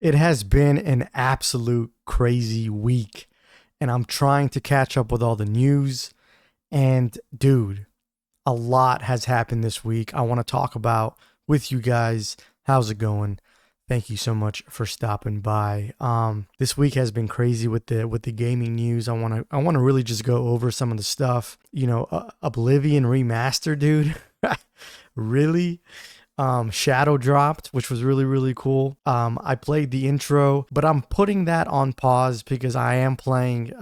It has been an absolute crazy week, and I'm trying to catch up with all the news. And dude, a lot has happened this week. I want to talk about with you guys. How's it going? Thank you so much for stopping by. This week has been crazy with the gaming news. I want to really just go over some of the stuff. Oblivion remaster, dude. Really? Shadow dropped, which was really, really cool. I played the intro, but I'm putting that on pause because I am playing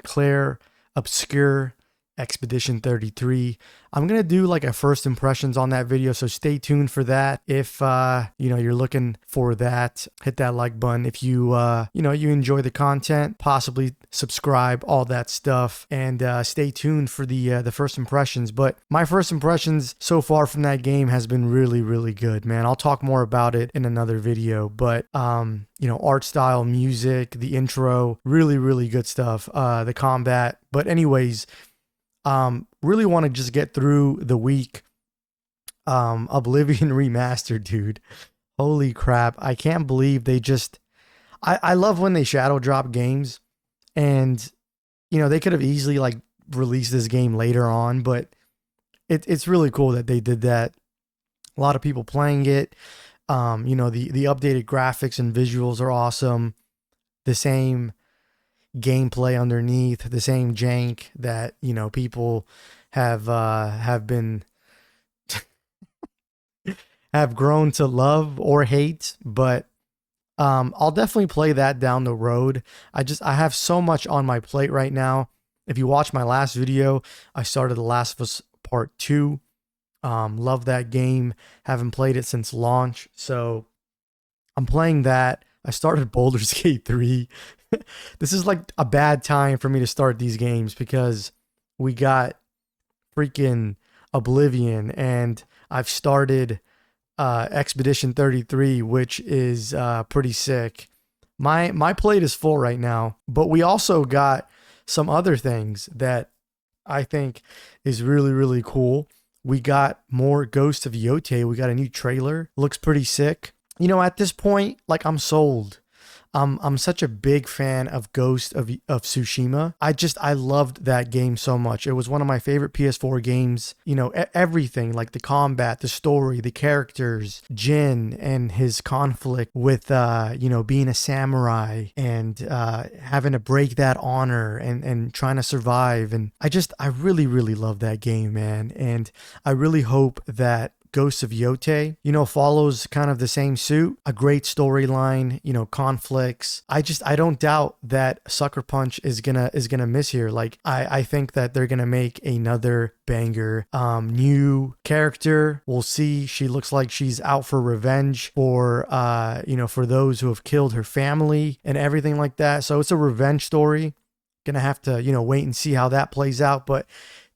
Claire Obscure Expedition 33. I'm going to do like a first impressions on that video, so stay tuned for that. If you're looking for that, hit that like button. If you enjoy the content, possibly subscribe, all that stuff, and stay tuned for the first impressions. But my first impressions so far from that game has been really, really good, man. I'll talk more about it in another video, but art style, music, the intro, really, really good stuff. The combat, but anyways, really want to just get through the week. Oblivion remastered, dude. Holy crap. I can't believe they just I love when they shadow drop games, and they could have easily like released this game later on, but it's really cool that they did that. A lot of people playing it. The updated graphics and visuals are awesome. The same gameplay underneath, the same jank that people have been have grown to love or hate. But I'll definitely play that down the road. I have so much on my plate right now. If you watch my last video, I started The Last of Us Part 2. Love that game. Haven't played it since launch, so I'm playing that. I started Baldur's Gate 3. This is like a bad time for me to start these games because we got freaking Oblivion, and I've started Expedition 33, which is pretty sick. My plate is full right now, but we also got some other things that I think is really, really cool. We got more Ghost of Yotei. We got a new trailer. Looks pretty sick. At this point, like, I'm sold. I'm such a big fan of Ghost of Tsushima. I loved that game so much. It was one of my favorite PS4 games. Everything, like the combat, the story, the characters, Jin and his conflict with being a samurai and having to break that honor and trying to survive. And I really, really love that game, man. And I really hope that Ghosts of Yotei, follows kind of the same suit. A great storyline, conflicts. I don't doubt that Sucker Punch is gonna miss here. Like, I think that they're gonna make another banger. New character. We'll see. She looks like she's out for revenge for for those who have killed her family and everything like that. So it's a revenge story. Gonna have to, wait and see how that plays out. But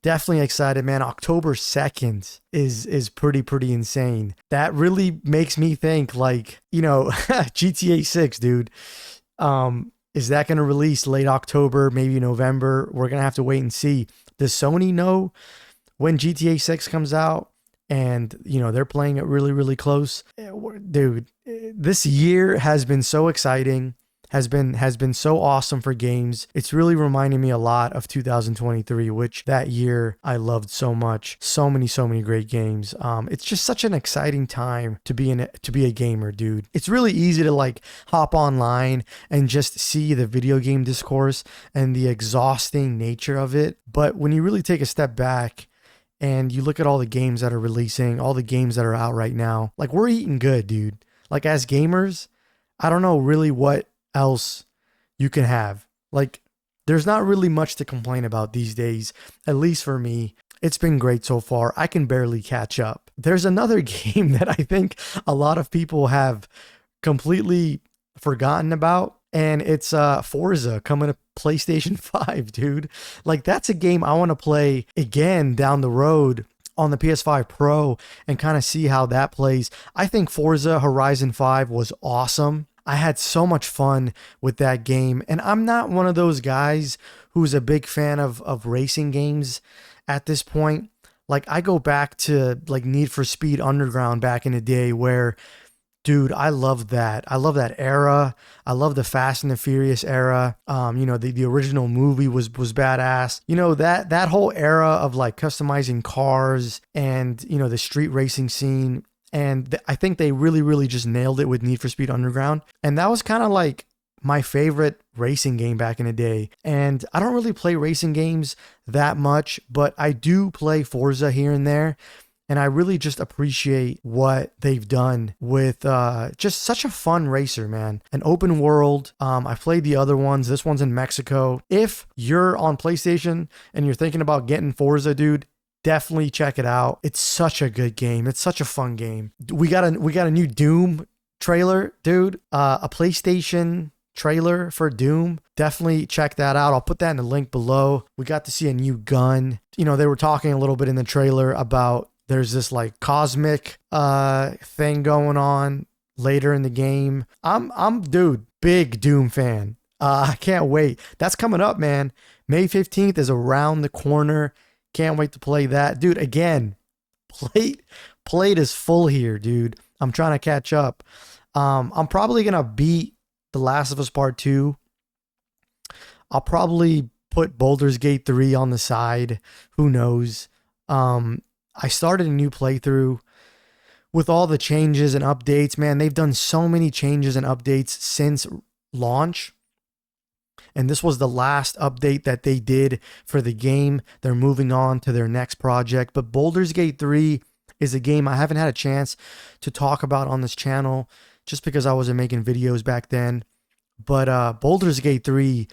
definitely excited, man. October 2nd is pretty insane. That really makes me think, like, GTA 6, dude. Is that going to release late October, maybe November? We're going to have to wait and see. Does Sony know when GTA 6 comes out? And, they're playing it really, really close. Dude, this year has been so exciting. Has been so awesome for games. It's really reminding me a lot of 2023, which that year I loved so much. So many great games. It's just such an exciting time to be a gamer, dude. It's really easy to like hop online and just see the video game discourse and the exhausting nature of it. But when you really take a step back and you look at all the games that are releasing, all the games that are out right now, like, we're eating good, dude. Like, as gamers, I don't know really what else you can have. Like, there's not really much to complain about these days, at least for me. It's been great so far. I can barely catch up. There's another game that I think a lot of people have completely forgotten about, and it's Forza coming to PlayStation 5, dude. Like, that's a game I want to play again down the road on the PS5 Pro and kind of see how that plays. I think Forza Horizon 5 was awesome. I had so much fun with that game. And I'm not one of those guys who's a big fan of racing games at this point. Like, I go back to like Need for Speed Underground back in the day, where Dude, I love that. I love that era. I love the Fast and the Furious era. The original movie was badass. That whole era of like customizing cars and the street racing scene. And I think they really, really just nailed it with Need for Speed Underground. And that was kind of like my favorite racing game back in the day. And I don't really play racing games that much, but I do play Forza here and there. And I really just appreciate what they've done with just such a fun racer, man. An open world. I played the other ones. This one's in Mexico. If you're on PlayStation and you're thinking about getting Forza, dude, definitely check it out. It's such a good game. It's such a fun game. We got a new Doom trailer, dude. A PlayStation trailer for Doom. Definitely check that out. I'll put that in the link below. We got to see a new gun. They were talking a little bit in the trailer about there's this like cosmic thing going on later in the game. Dude, big Doom fan. I can't wait. That's coming up, man. May 15th is around the corner. Can't wait to play that. Dude, again, plate is full here, dude. I'm trying to catch up. I'm probably going to beat The Last of Us Part 2. I'll probably put Baldur's Gate 3 on the side. Who knows? I started a new playthrough with all the changes and updates. Man, they've done so many changes and updates since launch. And this was the last update that they did for the game. They're moving on to their next project. But Baldur's Gate 3 is a game I haven't had a chance to talk about on this channel just because I wasn't making videos back then. But Baldur's Gate 3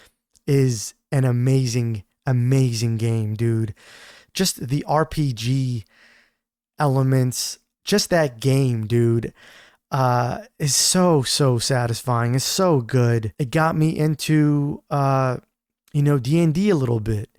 is an amazing, amazing game, dude. Just the RPG elements, just that game, dude, is so satisfying. It's so good. It got me into, D&D a little bit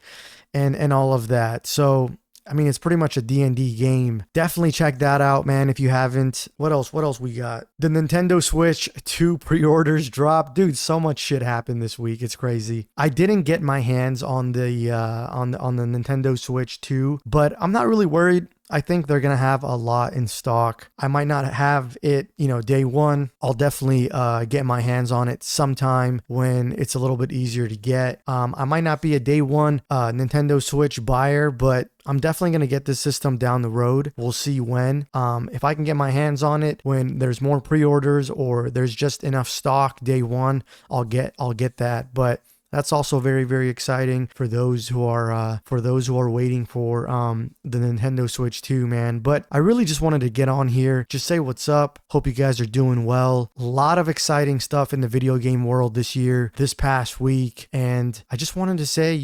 and all of that. So, I mean, it's pretty much a D&D game. Definitely check that out, man, if you haven't. What else we got? The Nintendo Switch 2 pre-orders dropped. Dude, so much shit happened this week. It's crazy. I didn't get my hands on the on the Nintendo Switch 2, but I'm not really worried. I think they're going to have a lot in stock. I might not have it, day one. I'll definitely get my hands on it sometime when it's a little bit easier to get. I might not be a day one Nintendo Switch buyer, but I'm definitely going to get this system down the road. We'll see when. If I can get my hands on it when there's more pre-orders or there's just enough stock day one, I'll get that. But that's also very, very exciting for those who are waiting for the Nintendo Switch 2, man. But I really just wanted to get on here, just say what's up. Hope you guys are doing well. A lot of exciting stuff in the video game world this year, this past week, and I just wanted to say,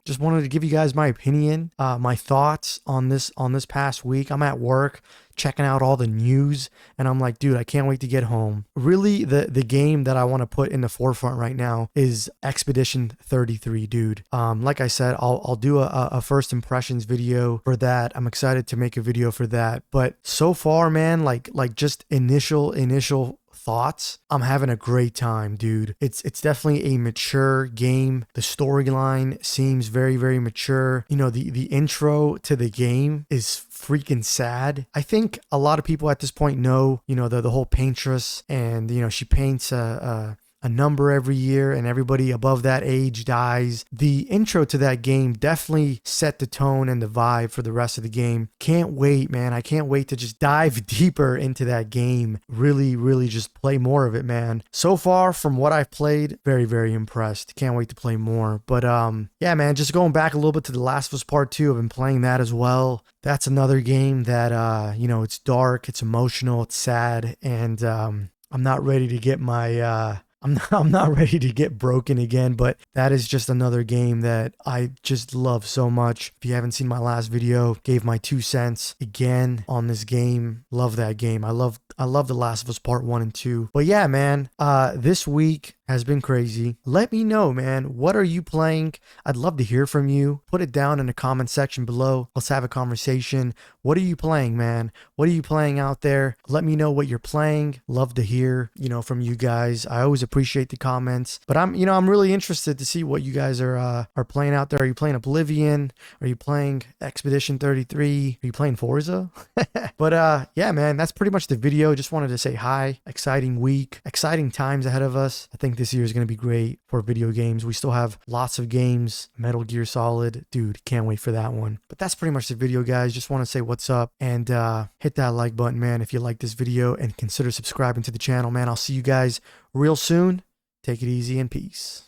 just wanted to give you guys my opinion, my thoughts on this past week. I'm at work, checking out all the news, and I'm like, dude, I can't wait to get home. Really, the game that I want to put in the forefront right now is Expedition 33, dude. Like I said, I'll do a first impressions video for that. I'm excited to make a video for that. But so far, man, like just initial thoughts, I'm having a great time, dude. It's definitely a mature game. The storyline seems very, very mature. The intro to the game is freaking sad. I think a lot of people at this point know, the whole paintress, and she paints a number every year and everybody above that age dies. The intro to that game definitely set the tone and the vibe for the rest of the game. Can't wait, man. I can't wait to just dive deeper into that game. Really, really just play more of it, man. So far from what I've played, very, very impressed. Can't wait to play more. But yeah, man, just going back a little bit to The Last of Us Part 2. I've been playing that as well. That's another game that, it's dark, it's emotional, it's sad, and I'm not ready to get my I'm not ready to get broken again, but that is just another game that I just love so much. If you haven't seen my last video, gave my 2 cents again on this game. Love that game. I love The Last of Us Part 1 and 2. But yeah, man, this week has been crazy. Let me know, man. What are you playing? I'd love to hear from you. Put it down in the comment section below. Let's have a conversation. What are you playing, man? What are you playing out there? Let me know what you're playing. Love to hear, from you guys. I always appreciate appreciate the comments. But I'm really interested to see what you guys are playing out there. Are you playing Oblivion? Are you playing Expedition 33? Are you playing Forza? But yeah, man, that's pretty much the video. Just wanted to say hi. Exciting week, exciting times ahead of us. I think this year is going to be great for video games. We still have lots of games. Metal Gear Solid, dude, can't wait for that one. But that's pretty much the video, guys. Just want to say what's up and hit that like button, man, if you like this video, and consider subscribing to the channel, man. I'll see you guys real soon. Take it easy and peace.